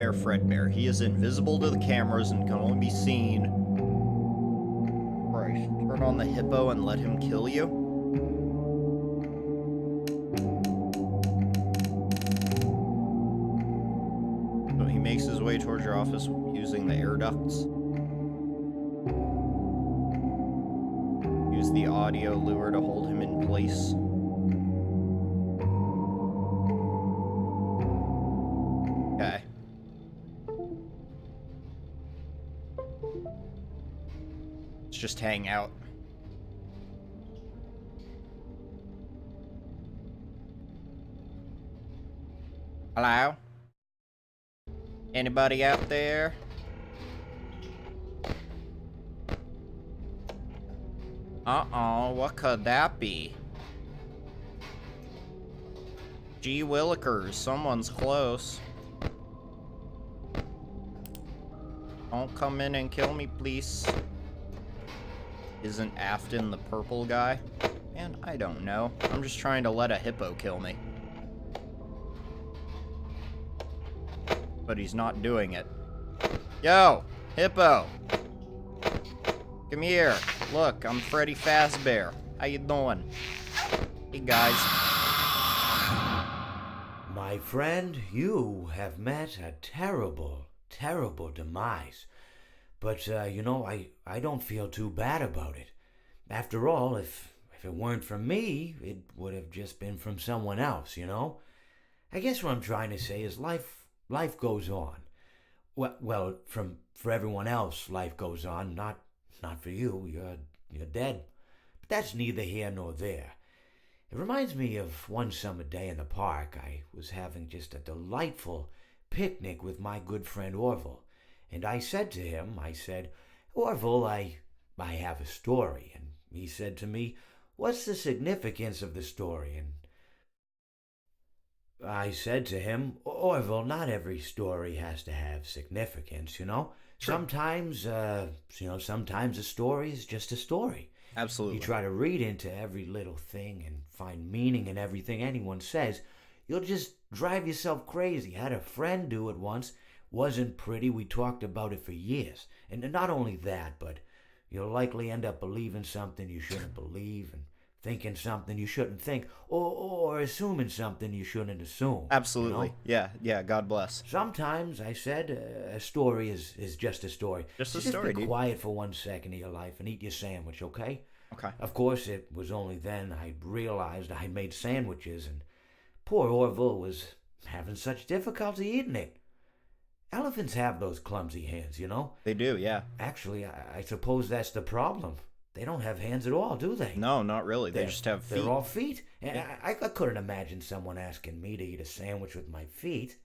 Fredbear. He is invisible to the cameras and can only be seen. Christ, turn on the hippo and let him kill you? So he makes his way towards your office using the air ducts. Use the audio lure to hold him in place. Okay. Let's just hang out. Hello? Anybody out there? Uh-oh, what could that be? Gee willikers, someone's close. Don't come in and kill me, please. Isn't Afton the purple guy? Man, I don't know. I'm just trying to let a hippo kill me. But he's not doing it. Yo, hippo! Come here. Look, I'm Freddy Fazbear. How you doing? Hey, guys. My friend, you have met a terrible, terrible demise. But, you know, I don't feel too bad about it. After all, if it weren't from me, it would have just been from someone else, you know? I guess what I'm trying to say is life goes on. Well, for everyone else, life goes on, not for you. You're dead. But that's neither here nor there. It reminds me of one summer day in the park. I was having just a delightful picnic with my good friend Orville. And I said to him, Orville, I have a story. And he said to me, what's the significance of the story? And I said to him, Orville, not every story has to have significance, you know? Sure. Sometimes a story is just a story. Absolutely. You try to read into every little thing and find meaning in everything anyone says, you'll just drive yourself crazy. Had a friend do it once. Wasn't pretty. We talked about it for years. And not only that, but you'll likely end up believing something you shouldn't believe and thinking something you shouldn't think or assuming something you shouldn't assume. Absolutely. You know? Yeah, God bless. Sometimes, I said, a story is just a story. Just a so story, be dude. quiet for 1 second of your life and eat your sandwich, okay? Okay. Of course, it was only then I realized I made sandwiches and poor Orville was having such difficulty eating it. Elephants have those clumsy hands, you know? They do, yeah. Actually, I suppose that's the problem. They don't have hands at all, do they? No, not really. They just have feet. They're all feet. And yeah. I couldn't imagine someone asking me to eat a sandwich with my feet.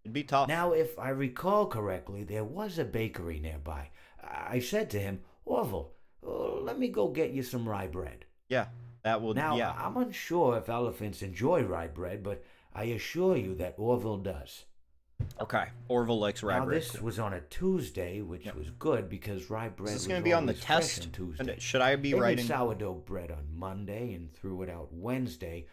It'd be tough. Now, if I recall correctly, there was a bakery nearby. I said to him, Orville, let me go get you some rye bread. Yeah, that would, Now, yeah. I'm unsure if elephants enjoy rye bread, but I assure you that Orville does. Okay, Orville likes rye now, bread. This was on a Tuesday, which was good because rye bread was going to be on the always fresh test. on Tuesday. Should I be they writing? Made sourdough bread on Monday and threw it out Wednesday,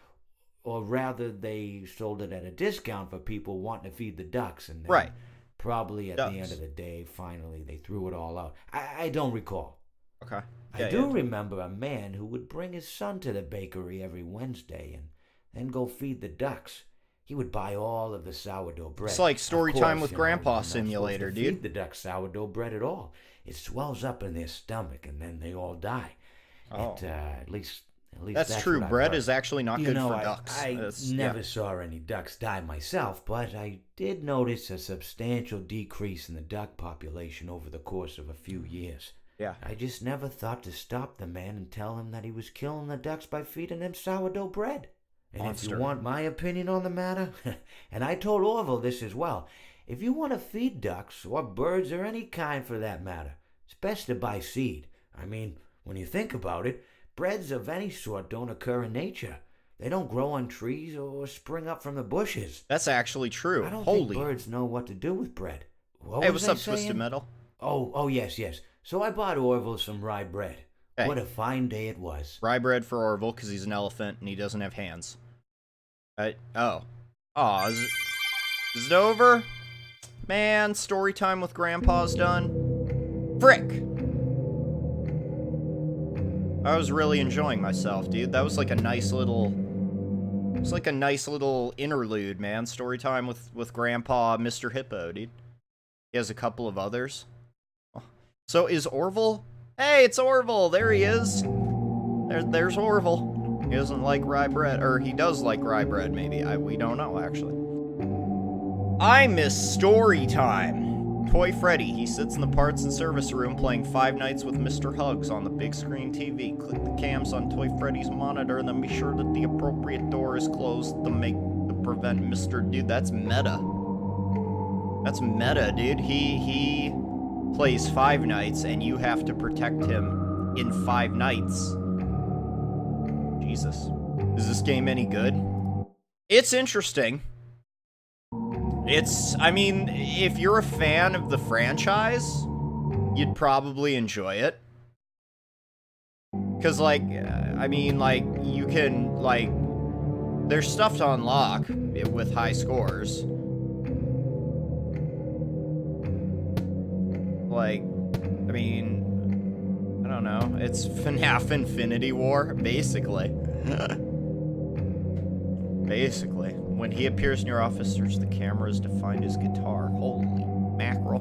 or rather, they sold it at a discount for people wanting to feed the ducks, and then probably at the end of the day, finally, they threw it all out. I don't recall. Okay. I do remember a man who would bring his son to the bakery every Wednesday and then go feed the ducks. He would buy all of the sourdough bread. It's like Storytime with Grandpa Simulator, dude. Feed the ducks sourdough bread at all. It swells up in their stomach, and then they all die. Oh. At least that's true. Bread is actually not good for ducks. I never saw any ducks die myself, but I did notice a substantial decrease in the duck population over the course of a few years. Yeah. I just never thought to stop the man and tell him that he was killing the ducks by feeding them sourdough bread. And Monster. If you want my opinion on the matter, and I told Orville this as well, if you want to feed ducks, or birds, or any kind for that matter, it's best to buy seed. I mean, when you think about it, breads of any sort don't occur in nature. They don't grow on trees or spring up from the bushes. That's actually true. I don't think birds know what to do with bread. Hey, what's up, Twisted Metal? Oh, yes. So I bought Orville some rye bread. Hey. What a fine day it was. Rye bread for Orville because he's an elephant and he doesn't have hands. Is it over? Man, story time with Grandpa's done. Frick! I was really enjoying myself, dude. That was like a nice little... It's like a nice little interlude, man. Story time with Grandpa, Mr. Hippo, dude. He has a couple of others. So is Orville? Hey, it's Orville! There he is! There's Orville. He doesn't like rye bread. Or he does like rye bread, maybe. We don't know, actually. I miss story time. Toy Freddy. He sits in the parts and service room playing Five Nights with Mr. Hugs on the big screen TV. Click the cams on Toy Freddy's monitor and then be sure that the appropriate door is closed to prevent Mr. Dude, that's meta. That's meta, dude. He plays Five Nights and you have to protect him in Five Nights. Jesus. Is this game any good? It's interesting. I mean, if you're a fan of the franchise, you'd probably enjoy it. Because, like, I mean, like, you can, like, there's stuff to unlock with high scores. Like, I mean, I don't know. It's FNAF Infinity War, basically. Basically. When he appears in your office, search the cameras to find his guitar. Holy mackerel.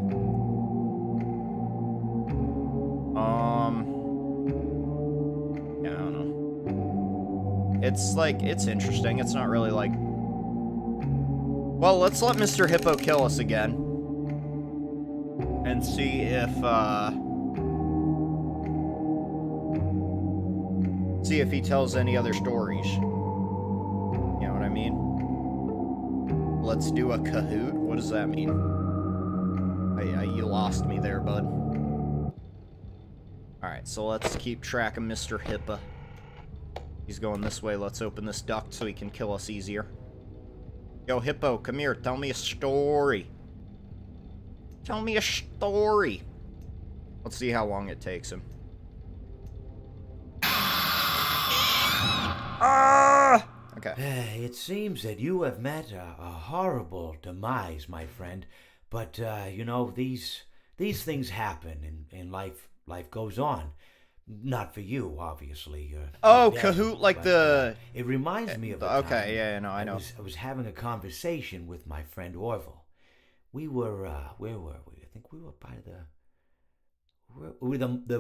Yeah, I don't know. It's like, it's interesting. It's not really like... Well, let's let Mr. Hippo kill us again. And see if, see if he tells any other stories. You know what I mean? Let's do a Kahoot? What does that mean? You lost me there, bud. Alright, so let's keep track of Mr. Hippo. He's going this way. Let's open this duct so he can kill us easier. Yo, Hippo, come here. Tell me a story. Tell me a story. Let's see how long it takes him. Ah! Okay. It seems that you have met a horrible demise, my friend. But, you know, these things happen, and life goes on. Not for you, obviously. Oh, dead, Kahoot, like but, the... it reminds me of a okay, time yeah, no, I know. I was having a conversation with my friend Orville. We were, where were we? I think we were by the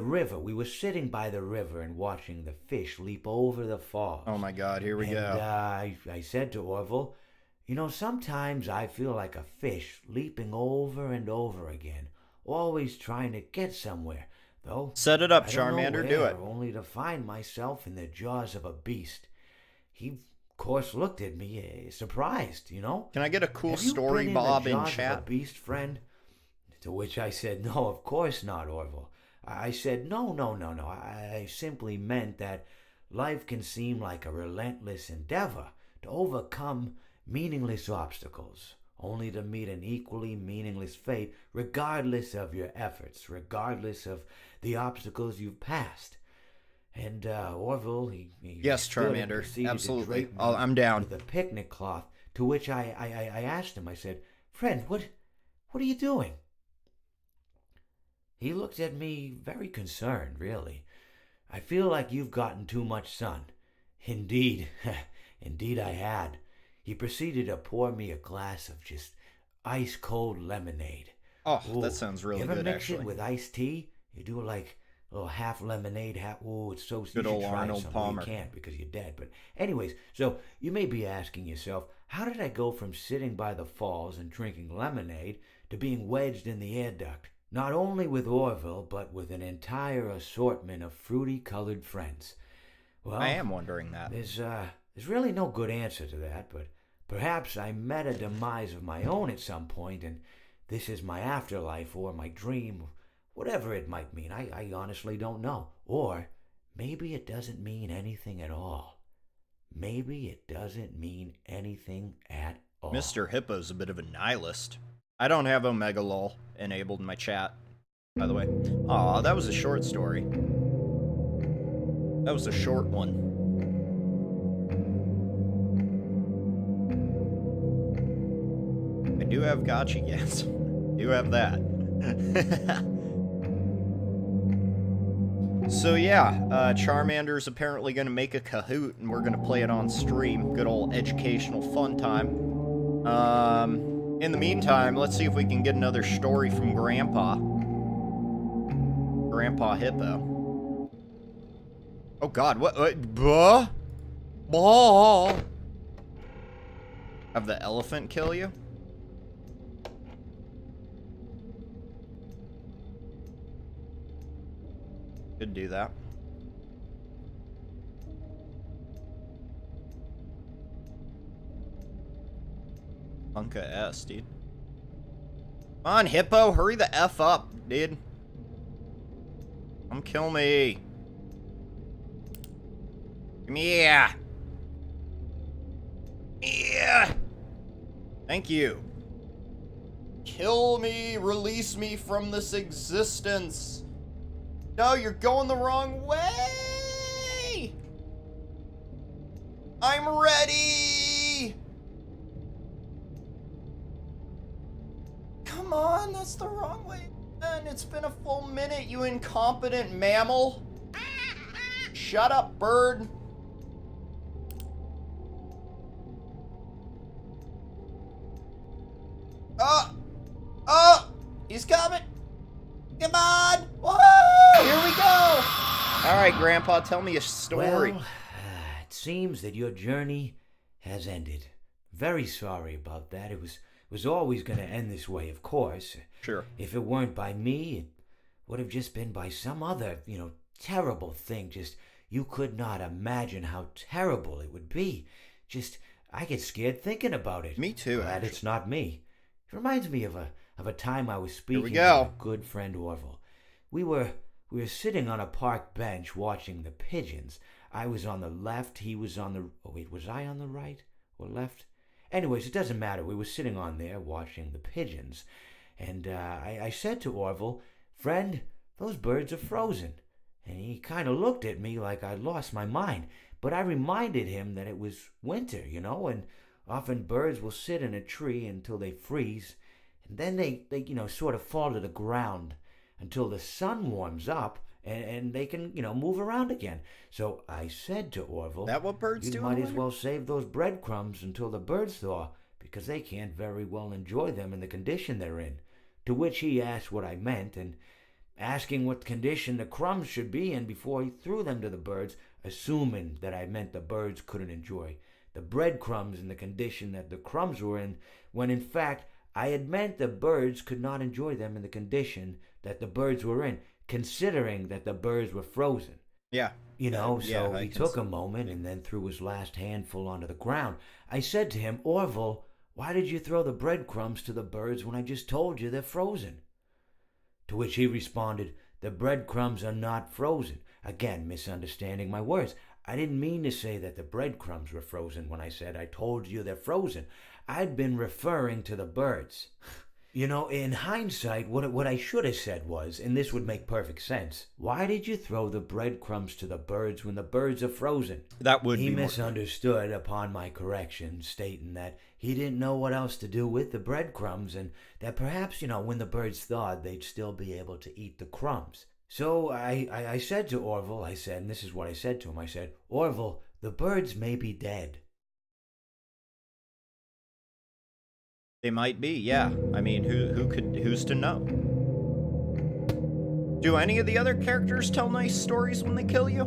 river. We were sitting by the river and watching the fish leap over the falls. Oh my god, here we go. I said to Orville, you know, sometimes I feel like a fish leaping over and over again, always trying to get somewhere, though. Set it up, I don't know Charmander, where, do it. only to find myself in the jaws of a beast. He, of course, looked at me, surprised, you know. Can I get a cool Have you story, been Bob, in in the jaws chat? of a beast, friend? To which I said, no, of course not, Orville. I said, no. I simply meant that life can seem like a relentless endeavor to overcome meaningless obstacles, only to meet an equally meaningless fate, regardless of your efforts, regardless of the obstacles you've passed. And Orville, he yes, stood and Charmander, proceeded absolutely. to drape me I'm down. with a picnic cloth. To which I asked him, I said, friend, what are you doing? He looked at me very concerned, really. I feel like you've gotten too much sun. Indeed, indeed I had. He proceeded to pour me a glass of just ice-cold lemonade. Oh, Ooh, that sounds really you ever good, mix actually. it with iced tea? You do like a little half lemonade, half... Ooh, it's so... Good you old should try Arnold some. Palmer. Well, you can't because you're dead. But anyways, so you may be asking yourself, how did I go from sitting by the falls and drinking lemonade to being wedged in the air duct? Not only with Orville, but with an entire assortment of fruity-colored friends. Well, I am wondering that. There's really no good answer to that, but perhaps I met a demise of my own at some point, and this is my afterlife or my dream, whatever it might mean. I honestly don't know. Or maybe it doesn't mean anything at all. Maybe it doesn't mean anything at all. Mr. Hippo's a bit of a nihilist. I don't have Omega LOL enabled in my chat, by the way. Aw, that was a short story. That was a short one. I do have gotcha gas. You have that. So yeah, Charmander's apparently going to make a Kahoot, and we're going to play it on stream. Good old educational fun time. In the meantime, let's see if we can get another story from Grandpa. Grandpa Hippo. Oh God, what? Buh? Ball. Have the elephant kill you? Could do that. Punka S, dude. Come on, Hippo, hurry the F up, dude. Come kill me. Come here. Yeah. Thank you. Kill me, release me from this existence. No, you're going the wrong way! I'm ready! Come on, that's the wrong way. And it's been a full minute, you incompetent mammal. Shut up, bird. He's coming. Come on! Whoa! Here we go! Alright, Grandpa, tell me a story. Well, it seems that your journey has ended. Very sorry about that. It was always going to end this way, of course. Sure. If it weren't by me, it would have just been by some other, terrible thing. Just, you could not imagine how terrible it would be. Just, I get scared thinking about it. Me too, Glad actually. it's not me. It reminds me of a time I was speaking we to go. a good friend Orville. We were sitting on a park bench watching the pigeons. I was on the left, he was on the... Oh, wait, was I on the right or left? Anyways, it doesn't matter. We were sitting on there watching the pigeons. And I said to Orville, "Friend, those birds are frozen." And he kind of looked at me like I'd lost my mind. But I reminded him that it was winter, and often birds will sit in a tree until they freeze. And then they sort of fall to the ground until the sun warms up and they can, move around again. So I said to Orville, That what birds do? You might as well save those breadcrumbs until the birds thaw, because they can't very well enjoy them in the condition they're in. To which he asked what I meant, and asking what condition the crumbs should be in before he threw them to the birds, assuming that I meant the birds couldn't enjoy the breadcrumbs in the condition that the crumbs were in, when in fact I had meant the birds could not enjoy them in the condition that the birds were in, considering that the birds were frozen. Yeah. So he took a moment and then threw his last handful onto the ground. I said to him, "Orville, why did you throw the breadcrumbs to the birds when I just told you they're frozen?" To which he responded, "The breadcrumbs are not frozen." Again, misunderstanding my words. I didn't mean to say that the breadcrumbs were frozen when I said I told you they're frozen. I'd been referring to the birds. In hindsight, what I should have said was, and this would make perfect sense, "Why did you throw the breadcrumbs to the birds when the birds are frozen?" That would He be misunderstood upon my correction, stating that he didn't know what else to do with the breadcrumbs, and that perhaps, when the birds thawed, they'd still be able to eat the crumbs. So I said to Orville, and this is what I said to him, I said, "Orville, the birds may be dead." They might be, yeah. I mean, who's to know? Do any of the other characters tell nice stories when they kill you?